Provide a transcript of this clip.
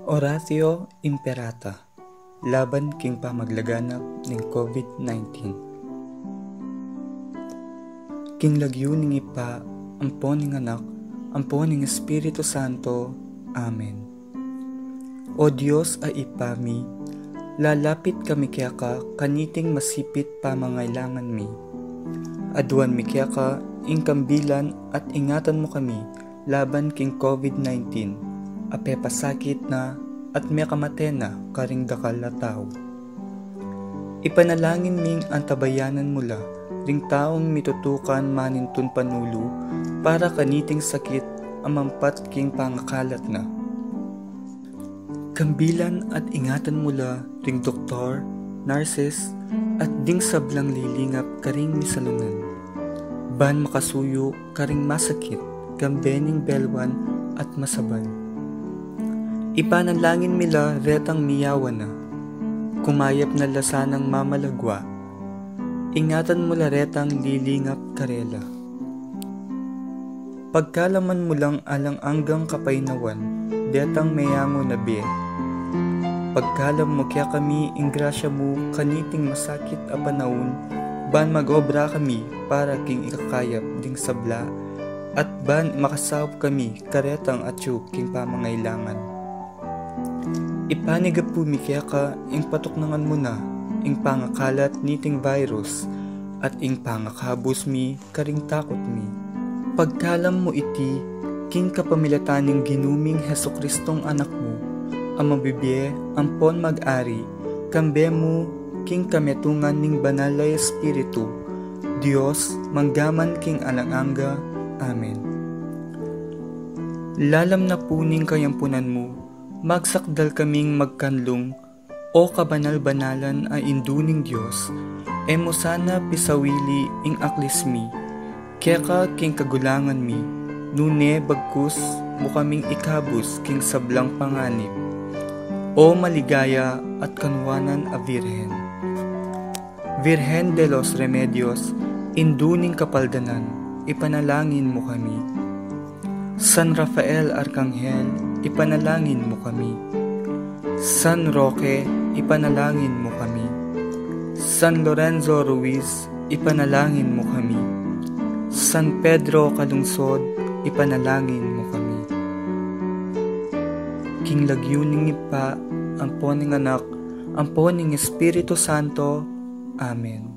Oratio Imperata, laban king pamaglaganap ng COVID-19. King lagyo ning ipa, ampo ning anak, ampo ning Espiritu Santo. Amen. O Diyos ay ipami, lalapit kami kaya ka, kaniting masipit pamangailangan mi. Aduan mi kaya ka, ingkambilan at ingatan mo kami, laban king COVID-19, ape pasakit na at may kamate na karing dakal na tao. Ipanalangin ming antabayanan mula, ring taong mitutukan manintun panulo, para kaniting sakit amampat king pangakalat na. Kambilan at ingatan mula, ring doktor, nurses, at ding sablang lilingap karing misalungan. Ban makasuyo karing masakit, gambening belwan at masaban. Ipanalangin mila retang miyawan na, kumayap na lasanang mamalagwa, ingatan mula retang lilingap karela. Pagkalaman mo lang alang anggang kapainawan, detang mayango na biye. Pagkalam mo kaya kami, ingrasya mo, kaniting masakit a panahon, ban mag-obra kami, para king ikakayap ding sabla, at ban makasawap kami, karetang atyo king pamangailangan. Ipanigap po mi kaya ka, ing patuknangan mo na, ing pangakalat niting virus, at ing pangakabos mi, karing takot mi. Pagkalam mo iti, king kapamilataning ginuming Hesukristong anak mo, ang mabibye, ampon mag-ari, kambe mo, king kametungan ning banal na Espiritu, Diyos, manggaman king alang-angga. Amen. Lalam na puning kayampunan mo, magsakdal kaming magkanlong, o kabanal-banalan ay induning Diyos, emo sana pisawili ing aklismi, kaya ka king kagulangan mi, nune bagkus mo kaming ikabus king sablang panganib, o maligaya at kanwanan a Virhen. Virhen de los Remedios, induning kapaldanan, ipanalangin mo kami. San Rafael Arcangel, ipanalangin mo kami. San Roque, ipanalangin mo kami. San Lorenzo Ruiz, ipanalangin mo kami. San Pedro Calungsod, ipanalangin mo kami. King lagyo ning ipa, ampo ning anak, ampo ning Espiritu Santo. Amen.